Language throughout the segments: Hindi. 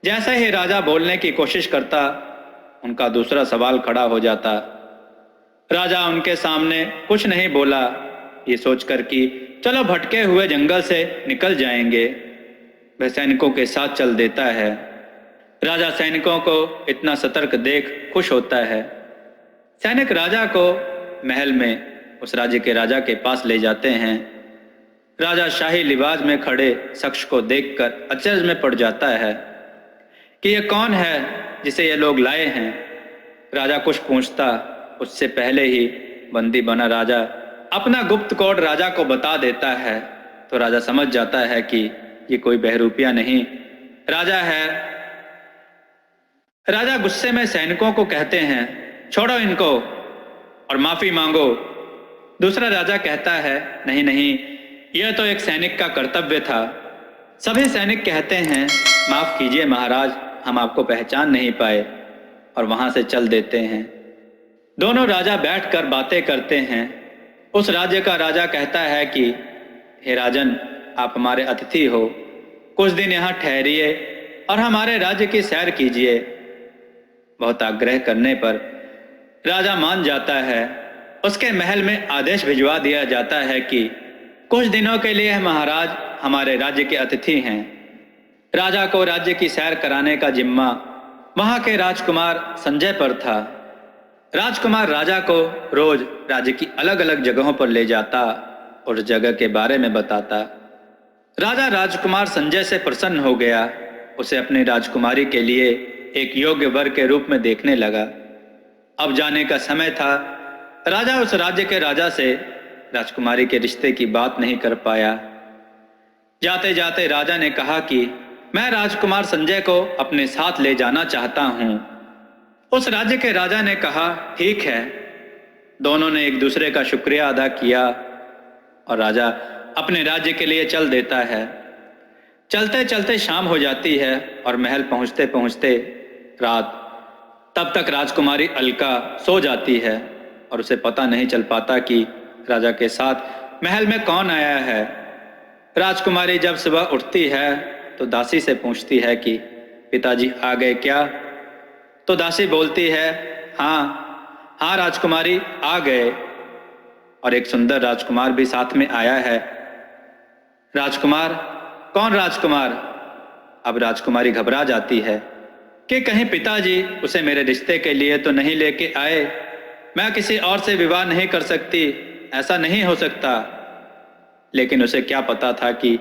जैसे ही राजा बोलने की कोशिश करता, उनका दूसरा सवाल खड़ा हो जाता। राजा उनके सामने कुछ नहीं बोला, ये सोचकर कि चलो भटके हुए जंगल से निकल जाएंगे। वह सैनिकों के साथ चल देता है। राजा सैनिकों को इतना सतर्क देख खुश होता है। सैनिक राजा को महल में उस राज्य के राजा के पास ले जाते हैं। राजा शाही लिबास में खड़े शख्स को देखकर अचरज में पड़ जाता है कि ये कौन है जिसे ये लोग लाए हैं। राजा कुछ पूछता उससे पहले ही बंदी बना राजा अपना गुप्त कोड राजा को बता देता है। तो राजा समझ जाता है कि ये कोई बहरूपिया नहीं, राजा है। राजा गुस्से में सैनिकों को कहते हैं, छोड़ो इनको और माफी मांगो। दूसरा राजा कहता है, नहीं नहीं, यह तो एक सैनिक का कर्तव्य था। सभी सैनिक कहते हैं, माफ कीजिए महाराज, हम आपको पहचान नहीं पाए, और वहां से चल देते हैं। दोनों राजा बैठकर बातें करते हैं। उस राज्य का राजा कहता है कि हे राजन, आप हमारे अतिथि हो, कुछ दिन यहाँ ठहरिए और हमारे राज्य की सैर कीजिए। बहुत आग्रह करने पर राजा मान जाता है। उसके महल में आदेश भिजवा दिया जाता है कि कुछ दिनों के लिए महाराज हमारे राज्य के अतिथि हैं। राजा को राज्य की सैर कराने का जिम्मा वहां के राजकुमार संजय पर था। राजकुमार राजा को रोज राज्य की अलग अलग जगहों पर ले जाता और उस जगह के बारे में बताता। राजा राजकुमार संजय से प्रसन्न हो गया। उसे अपनी राजकुमारी के लिए एक योग्य वर के रूप में देखने लगा। अब जाने का समय था। राजा उस राज्य के राजा से राजकुमारी के रिश्ते की बात नहीं कर पाया। जाते जाते राजा ने कहा कि मैं राजकुमार संजय को अपने साथ ले जाना चाहता हूं। उस राज्य के राजा ने कहा, ठीक है। दोनों ने एक दूसरे का शुक्रिया अदा किया और राजा अपने राज्य के लिए चल देता है। चलते चलते शाम हो जाती है और महल पहुंचते पहुंचते रात। तब तक राजकुमारी अलका सो जाती है और उसे पता नहीं चल पाता कि राजा के साथ महल में कौन आया है। राजकुमारी जब सुबह उठती है तो दासी से पूछती है कि पिताजी आ गए क्या? तो दासी बोलती है, हाँ हाँ राजकुमारी, आ गए, और एक सुंदर राजकुमार भी साथ में आया है। राजकुमार? कौन राजकुमार? अब राजकुमारी घबरा जाती है कि कहीं पिताजी उसे मेरे रिश्ते के लिए तो नहीं लेके आए। मैं किसी और से विवाह नहीं कर सकती, ऐसा नहीं हो सकता। लेकिन उसे क्या पता था कि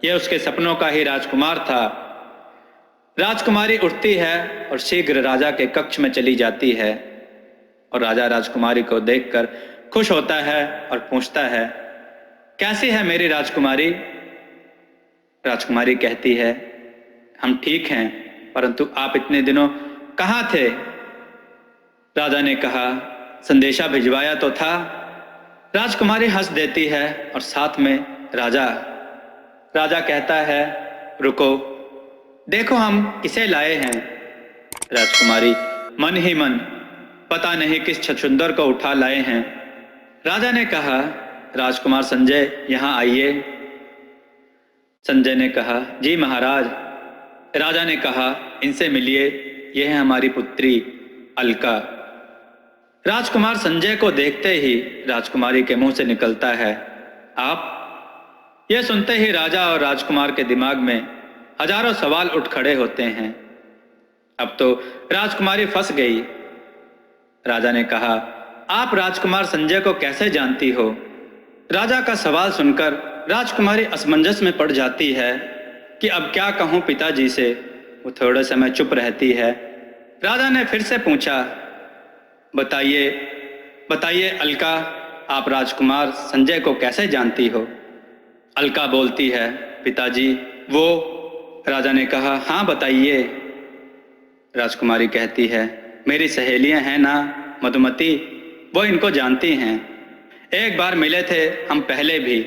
यह उसके सपनों का ही राजकुमार था। राजकुमारी उठती है और शीघ्र राजा के कक्ष में चली जाती है और राजा राजकुमारी को देखकर खुश होता है और पूछता है, कैसी है मेरी राजकुमारी? राजकुमारी कहती है, हम ठीक हैं, परंतु आप इतने दिनों कहाँ थे? राजा ने कहा, संदेशा भिजवाया तो था। राजकुमारी हंस देती है और साथ में राजा। राजा कहता है, रुको, देखो हम किसे लाए हैं। राजकुमारी मन ही मन पता नहीं किस छछुंदर को उठा लाए हैं। राजा ने कहा, राजकुमार संजय यहाँ आइए। संजय ने कहा, जी महाराज। राजा ने कहा, इनसे मिलिए, यह है हमारी पुत्री अलका। राजकुमार संजय को देखते ही राजकुमारी के मुंह से निकलता है, आप? यह सुनते ही राजा और राजकुमार के दिमाग में हजारों सवाल उठ खड़े होते हैं। अब तो राजकुमारी फंस गई। राजा ने कहा, आप राजकुमार संजय को कैसे जानती हो? राजा का सवाल सुनकर राजकुमारी असमंजस में पड़ जाती है कि अब क्या कहूं पिताजी से। वो थोड़े समय चुप रहती है। राजा ने फिर से पूछा, बताइए बताइए अलका, आप राजकुमार संजय को कैसे जानती हो? अलका बोलती है, पिताजी वो। राजा ने कहा, हाँ बताइए। राजकुमारी कहती है, मेरी सहेलियां हैं ना मधुमती, वो इनको जानती हैं। एक बार मिले थे हम पहले भी।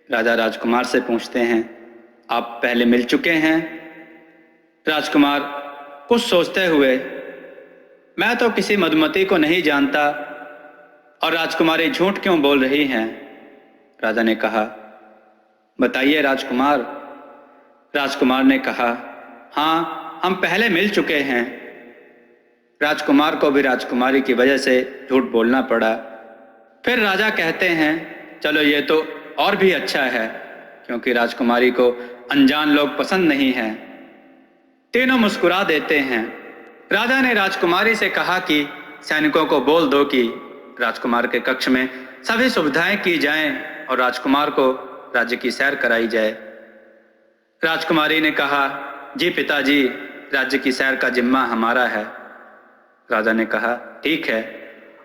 राजा राजकुमार से पूछते हैं, आप पहले मिल चुके हैं? राजकुमार कुछ सोचते हुए, मैं तो किसी मधुमती को नहीं जानता, और राजकुमारी झूठ क्यों बोल रही हैं? राजा ने कहा, बताइए राजकुमार। राजकुमार ने कहा, हाँ हम पहले मिल चुके हैं। राजकुमार को भी राजकुमारी की वजह से झूठ बोलना पड़ा। फिर राजा कहते हैं, चलो ये तो और भी अच्छा है, क्योंकि राजकुमारी को अनजान लोग पसंद नहीं हैं। तीनों मुस्कुरा देते हैं। राजा ने राजकुमारी से कहा कि सैनिकों को बोल दो कि राजकुमार के कक्ष में सभी सुविधाएं की जाएं और राजकुमार को राज्य की सैर कराई जाए। राजकुमारी ने कहा, जी पिताजी, राज्य की सैर का जिम्मा हमारा है। राजा ने कहा, ठीक है,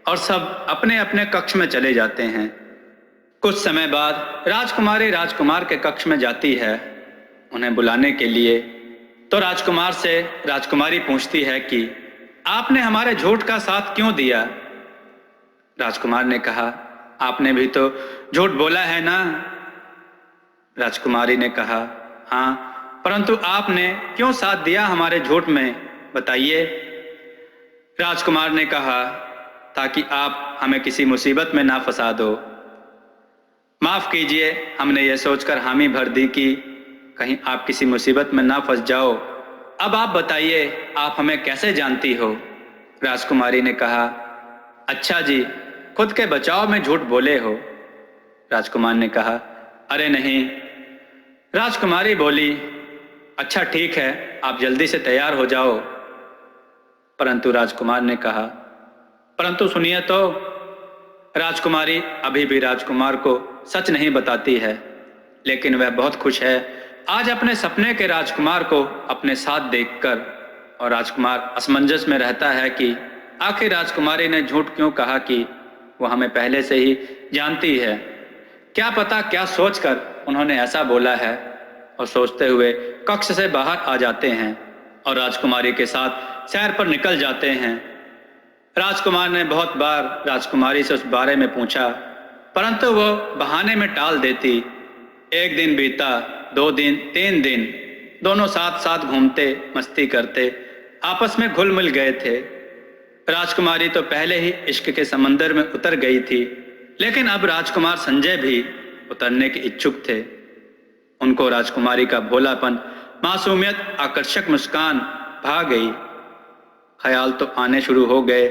और सब अपने अपने कक्ष में चले जाते हैं। कुछ समय बाद राजकुमारी राजकुमार के कक्ष में जाती है उन्हें बुलाने के लिए। तो राजकुमार से राजकुमारी पूछती है कि आपने हमारे झूठ का साथ क्यों दिया? राजकुमार ने कहा, आपने भी तो झूठ बोला है ना? राजकुमारी ने कहा, हाँ, परंतु आपने क्यों साथ दिया हमारे झूठ में, बताइए। राजकुमार ने कहा, ताकि आप हमें किसी मुसीबत में ना फंसा दो। माफ कीजिए, हमने ये सोचकर हामी भर दी कि कहीं आप किसी मुसीबत में ना फंस जाओ। अब आप बताइए, आप हमें कैसे जानती हो? राजकुमारी ने कहा, अच्छा जी, खुद के बचाव में झूठ बोले हो। राजकुमार ने कहा, अरे नहीं। राजकुमारी बोली, अच्छा ठीक है, आप जल्दी से तैयार हो जाओ। परंतु राजकुमार ने कहा, परंतु सुनिए तो। राजकुमारी अभी भी राजकुमार को सच नहीं बताती है, लेकिन वह बहुत खुश है आज अपने सपने के राजकुमार को अपने साथ देखकर। और राजकुमार असमंजस में रहता है कि आखिर राजकुमारी ने झूठ क्यों कहा कि वो हमें पहले से ही जानती है। क्या पता क्या सोचकर उन्होंने ऐसा बोला है। और सोचते हुए कक्ष से बाहर आ जाते हैं और राजकुमारी के साथ सैर पर निकल जाते हैं। राजकुमार ने बहुत बार राजकुमारी से उस बारे में पूछा, परंतु वो बहाने में टाल देती। एक दिन बीता, 2 दिन, 3 दिन, दोनों साथ साथ घूमते, मस्ती करते, आपस में घुल मिल गए थे। राजकुमारी तो पहले ही इश्क के समंदर में उतर गई थी, लेकिन अब राजकुमार संजय भी उतरने के इच्छुक थे। उनको राजकुमारी का भोलापन, मासूमियत, आकर्षक मुस्कान भा गई। ख्याल तो आने शुरू हो गए,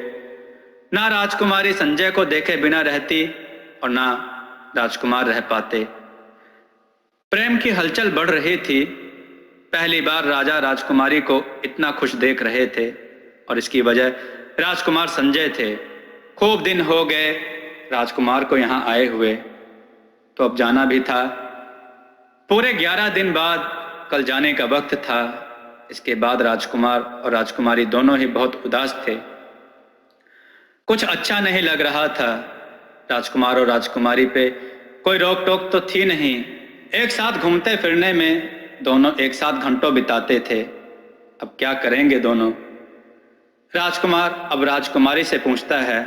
ना राजकुमारी संजय को देखे बिना रहती और ना राजकुमार रह पाते। प्रेम की हलचल बढ़ रही थी। पहली बार राजा राजकुमारी को इतना खुश देख रहे थे और इसकी वजह राजकुमार संजय थे। खूब दिन हो गए राजकुमार को यहाँ आए हुए, तो अब जाना भी था। पूरे 11 दिन बाद कल जाने का वक्त था। इसके बाद राजकुमार और राजकुमारी दोनों ही बहुत उदास थे। कुछ अच्छा नहीं लग रहा था। राजकुमार और राजकुमारी पे कोई रोक टोक तो थी नहीं। एक साथ घूमते फिरने में दोनों एक साथ घंटों बिताते थे। अब क्या करेंगे दोनों? राजकुमार अब राजकुमारी से पूछता है,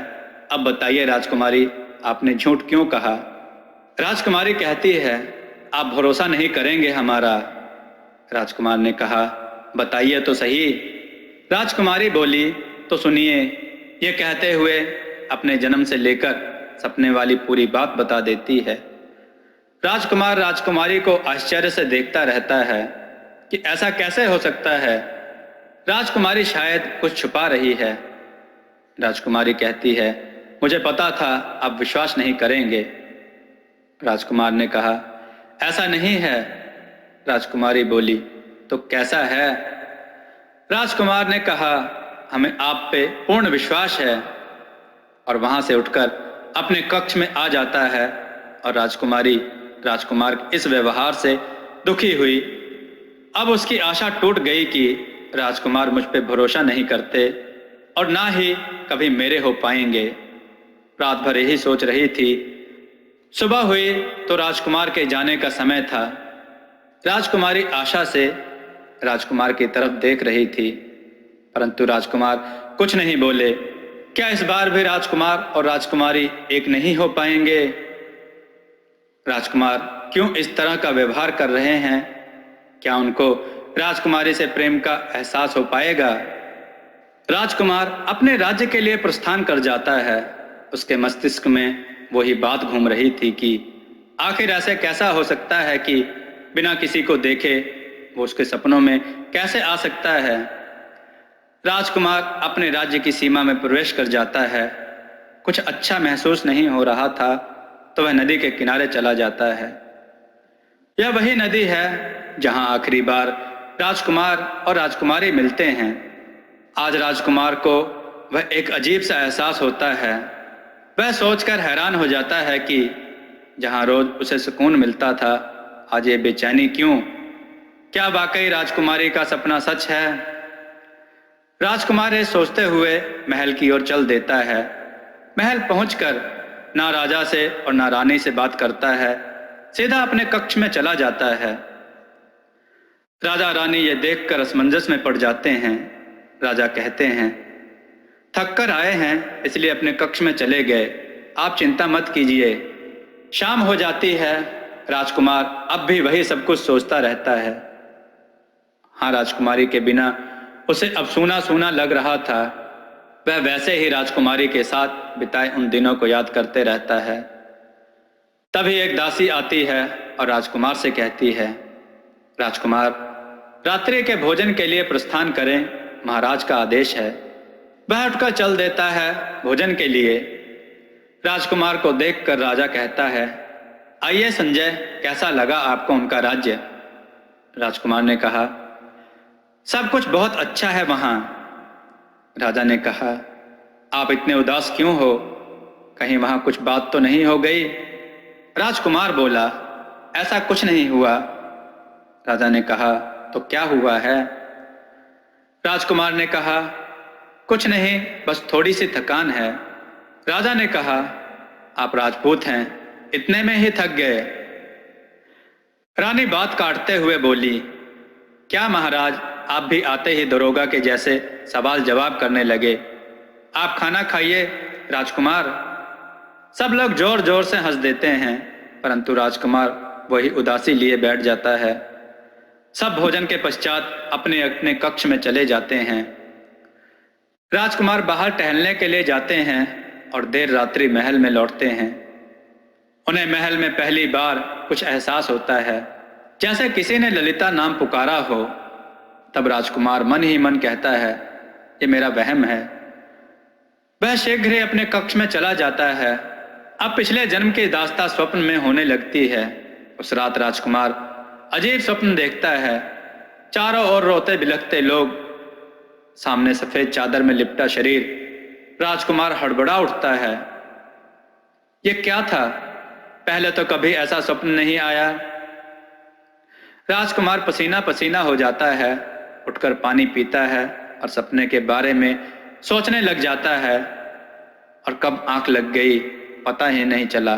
अब बताइए राजकुमारी, आपने झूठ क्यों कहा? राजकुमारी कहती है, आप भरोसा नहीं करेंगे हमारा। राजकुमार ने कहा, बताइए तो सही। राजकुमारी बोली, तो सुनिए। ये कहते हुए अपने जन्म से लेकर सपने वाली पूरी बात बता देती है। राजकुमार राजकुमारी को आश्चर्य से देखता रहता है कि ऐसा कैसे हो सकता है। राजकुमारी शायद कुछ छुपा रही है। राजकुमारी कहती है, मुझे पता था आप विश्वास नहीं करेंगे। राजकुमार ने कहा, ऐसा नहीं है। राजकुमारी बोली, तो कैसा है? राजकुमार ने कहा, हमें आप पे पूर्ण विश्वास है। और वहां से उठकर अपने कक्ष में आ जाता है। और राजकुमारी राजकुमार के इस व्यवहार से दुखी हुई। अब उसकी आशा टूट गई कि राजकुमार मुझ पे भरोसा नहीं करते और ना ही कभी मेरे हो पाएंगे। रात भर यही सोच रही थी। सुबह हुई तो राजकुमार के जाने का समय था। राजकुमारी आशा से राजकुमार की तरफ देख रही थी, परंतु राजकुमार कुछ नहीं बोले। क्या इस बार भी राजकुमार और राजकुमारी एक नहीं हो पाएंगे? राजकुमार क्यों इस तरह का व्यवहार कर रहे हैं? क्या उनको राजकुमारी से प्रेम का एहसास हो पाएगा? राजकुमार अपने राज्य के लिए प्रस्थान कर जाता है। उसके मस्तिष्क में वही बात घूम रही थी कि आखिर ऐसे कैसा हो सकता है कि बिना किसी को देखे वो उसके सपनों में कैसे आ सकता है। राजकुमार अपने राज्य की सीमा में प्रवेश कर जाता है। कुछ अच्छा महसूस नहीं हो रहा था तो वह नदी के किनारे चला जाता है। यह वही नदी है जहां आखिरी बार राजकुमार और राजकुमारी मिलते हैं। आज राजकुमार को वह एक अजीब सा एहसास होता है। वह सोचकर हैरान हो जाता है कि जहां रोज उसे सुकून मिलता था, आज ये बेचैनी क्यों? क्या वाकई राजकुमारी का सपना सच है? राजकुमार ये सोचते हुए महल की ओर चल देता है। महल पहुंचकर ना राजा से और ना रानी से बात करता है, सीधा अपने कक्ष में चला जाता है। राजा रानी ये देखकर असमंजस में पड़ जाते हैं। राजा कहते हैं, थक कर आए हैं इसलिए अपने कक्ष में चले गए, आप चिंता मत कीजिए। शाम हो जाती है। राजकुमार अब भी वही सब कुछ सोचता रहता है। हाँ, राजकुमारी के बिना उसे अब सूना सूना लग रहा था। वह वैसे ही राजकुमारी के साथ बिताए उन दिनों को याद करते रहता है। तभी एक दासी आती है और राजकुमार से कहती है, राजकुमार, रात्रि के भोजन के लिए प्रस्थान करें, महाराज का आदेश है। वह उठकर चल देता है भोजन के लिए। राजकुमार को देखकर राजा कहता है, आइए संजय, कैसा लगा आपको उनका राज्य? राजकुमार ने कहा, सब कुछ बहुत अच्छा है वहां। राजा ने कहा, आप इतने उदास क्यों हो? कहीं वहां कुछ बात तो नहीं हो गई? राजकुमार बोला, ऐसा कुछ नहीं हुआ। राजा ने कहा, तो क्या हुआ है? राजकुमार ने कहा, कुछ नहीं, बस थोड़ी सी थकान है। राजा ने कहा, आप राजपूत हैं, इतने में ही थक गए? रानी बात काटते हुए बोली, क्या महाराज, आप भी आते ही दरोगा के जैसे सवाल जवाब करने लगे? आप खाना खाइए राजकुमार। सब लोग जोर जोर से हंस देते हैं, परंतु राजकुमार वही उदासी लिए बैठ जाता है। सब भोजन के पश्चात अपने अपने कक्ष में चले जाते हैं। राजकुमार बाहर टहलने के लिए जाते हैं और देर रात्रि महल में लौटते हैं। उन्हें महल में पहली बार कुछ एहसास होता है, जैसे किसी ने ललिता नाम पुकारा हो। तब राजकुमार मन ही मन कहता है, ये मेरा वहम है। वह शीघ्र ही अपने कक्ष में चला जाता है। अब पिछले जन्म की दास्तां स्वप्न में होने लगती है। उस रात राजकुमार अजीब स्वप्न देखता है। चारों ओर रोते बिलखते लोग, सामने सफेद चादर में लिपटा शरीर। राजकुमार हड़बड़ा उठता है। ये क्या था? पहले तो कभी ऐसा स्वप्न नहीं आया। राजकुमार पसीना पसीना हो जाता है, उठकर पानी पीता है और सपने के बारे में सोचने लग जाता है, और कब आंख लग गई पता ही नहीं चला।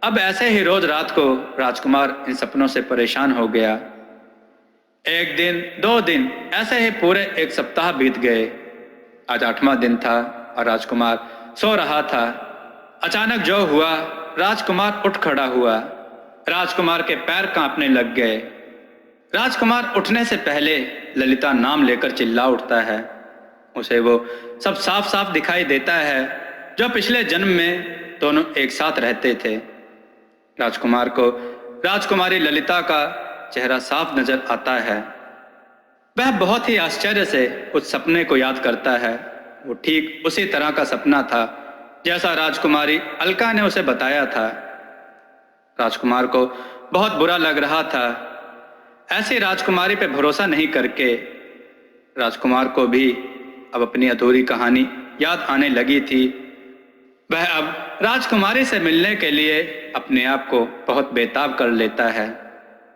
अब ऐसे ही रोज रात को राजकुमार इन सपनों से परेशान हो गया। एक दिन, 2 दिन, ऐसे ही पूरे एक सप्ताह बीत गए। आज 8वां दिन था और राजकुमार सो रहा था। अचानक जो हुआ, राजकुमार उठ खड़ा हुआ। राजकुमार के पैर कांपने लग गए। राजकुमार उठने से पहले ललिता नाम लेकर चिल्ला उठता है। उसे वो सब साफ साफ दिखाई देता है जो पिछले जन्म में दोनों एक साथ रहते थे। राजकुमार को राजकुमारी ललिता का चेहरा साफ नजर आता है। वह बहुत ही आश्चर्य से उस सपने को याद करता है। वो ठीक उसी तरह का सपना था जैसा राजकुमारी अलका ने उसे बताया था। राजकुमार को बहुत बुरा लग रहा था। ऐसी राजकुमारी पे भरोसा नहीं करके राजकुमार को भी अब अपनी अधूरी कहानी याद आने लगी थी। वह अब राजकुमारी से मिलने के लिए अपने आप को बहुत बेताब कर लेता है।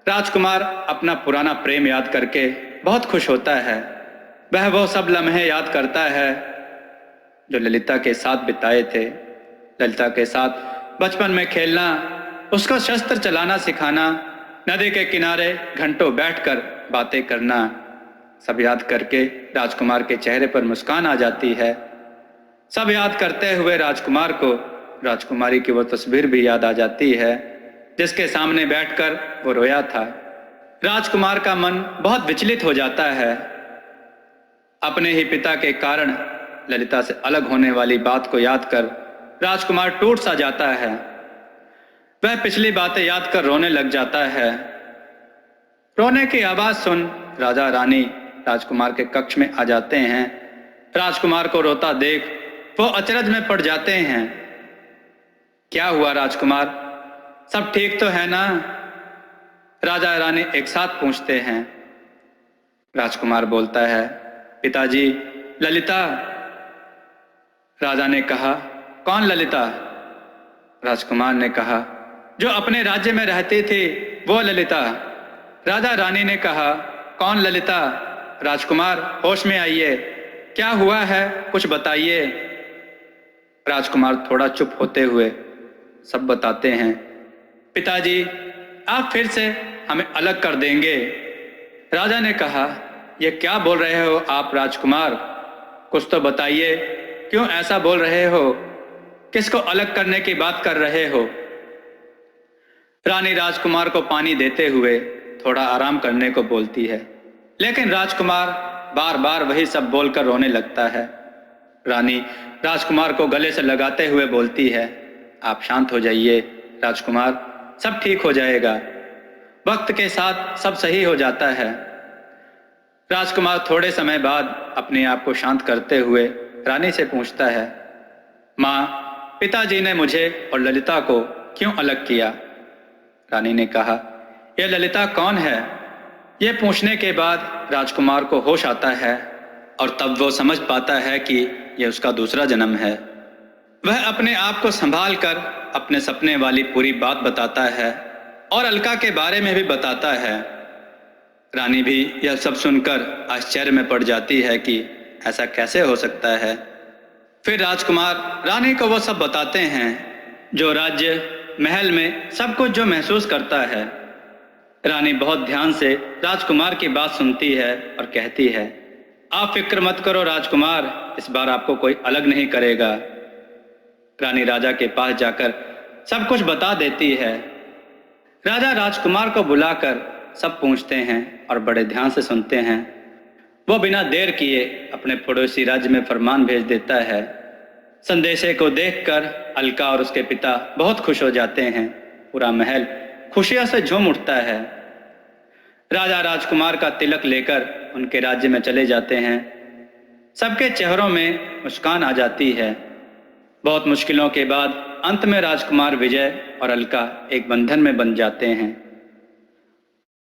राजकुमार अपना पुराना प्रेम याद करके बहुत खुश होता है। वह वो सब लम्हे याद करता है जो ललिता के साथ बिताए थे। ललिता के साथ बचपन में खेलना, उसको शस्त्र चलाना सिखाना, नदी के किनारे घंटों बैठकर बातें करना, सब याद करके राजकुमार के चेहरे पर मुस्कान आ जाती है। सब याद करते हुए राजकुमार को राजकुमारी की वो तस्वीर भी याद आ जाती है जिसके सामने बैठकर वो रोया था। राजकुमार का मन बहुत विचलित हो जाता है। अपने ही पिता के कारण ललिता से अलग होने वाली बात को याद कर राजकुमार टूट सा जाता है। वह पिछली बातें याद कर रोने लग जाता है। रोने की आवाज सुन राजा रानी राजकुमार के कक्ष में आ जाते हैं। राजकुमार को रोता देख वो अचरज में पड़ जाते हैं। क्या हुआ राजकुमार, सब ठीक तो है ना? राजा रानी एक साथ पूछते हैं। राजकुमार बोलता है, पिताजी, ललिता। राजा ने कहा, कौन ललिता? राजकुमार ने कहा, जो अपने राज्य में रहती थी वो ललिता। राजा रानी ने कहा, कौन ललिता? राजकुमार, होश में आइए, क्या हुआ है, कुछ बताइए। राजकुमार थोड़ा चुप होते हुए सब बताते हैं। पिताजी, आप फिर से हमें अलग कर देंगे। राजा ने कहा, यह क्या बोल रहे हो आप राजकुमार, कुछ तो बताइए, क्यों ऐसा बोल रहे हो, किसको अलग करने की बात कर रहे हो? रानी राजकुमार को पानी देते हुए थोड़ा आराम करने को बोलती है, लेकिन राजकुमार बार बार वही सब बोलकर रोने लगता है। रानी राजकुमार को गले से लगाते हुए बोलती है, आप शांत हो जाइए राजकुमार, सब ठीक हो जाएगा, वक्त के साथ सब सही हो जाता है। राजकुमार थोड़े समय बाद अपने आप को शांत करते हुए रानी से पूछता है, माँ, पिताजी ने मुझे और ललिता को क्यों अलग किया? रानी ने कहा, यह ललिता कौन है? यह पूछने के बाद राजकुमार को होश आता है और तब वो समझ पाता है कि यह उसका दूसरा जन्म है। वह अपने आप को संभाल कर अपने सपने वाली पूरी बात बताता है और अलका के बारे में भी बताता है। रानी भी यह सब सुनकर आश्चर्य में पड़ जाती है कि ऐसा कैसे हो सकता है। फिर राजकुमार रानी को वो सब बताते हैं, जो राज्य महल में सब कुछ जो महसूस करता है। रानी बहुत ध्यान से राजकुमार की बात सुनती है और कहती है, आप फिक्र मत करो राजकुमार, इस बार आपको कोई अलग नहीं करेगा। रानी राजा के पास जाकर सब कुछ बता देती है। राजा राजकुमार को बुलाकर सब पूछते हैं और बड़े ध्यान से सुनते हैं। वो बिना देर किए अपने पड़ोसी राज्य में फरमान भेज देता है। संदेशे को देखकर अलका और उसके पिता बहुत खुश हो जाते हैं। पूरा महल खुशियों से झूम उठता है। राजा राजकुमार का तिलक लेकर उनके राज्य में चले जाते हैं। सबके चेहरों में मुस्कान आ जाती है। बहुत मुश्किलों के बाद अंत में राजकुमार विजय और अलका एक बंधन में बंध जाते हैं।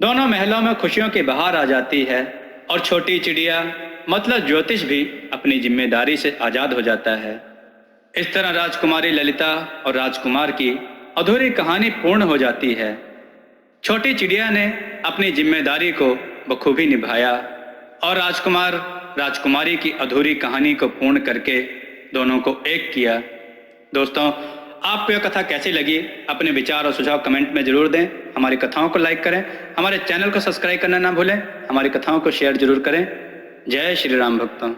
दोनों महलों में खुशियों की बहार आ जाती है और छोटी चिड़िया मतलब ज्योतिष भी अपनी जिम्मेदारी से आजाद हो जाता है। इस तरह राजकुमारी ललिता और राजकुमार की अधूरी कहानी पूर्ण हो जाती है। छोटी चिड़िया ने अपनी जिम्मेदारी को बखूबी निभाया और राजकुमार राजकुमारी की अधूरी कहानी को पूर्ण करके दोनों को एक किया। दोस्तों, आपको यह कथा कैसी लगी? अपने विचार और सुझाव कमेंट में जरूर दें। हमारी कथाओं को लाइक करें, हमारे चैनल को सब्सक्राइब करना ना भूलें, हमारी कथाओं को शेयर जरूर करें। जय श्री राम भक्तों।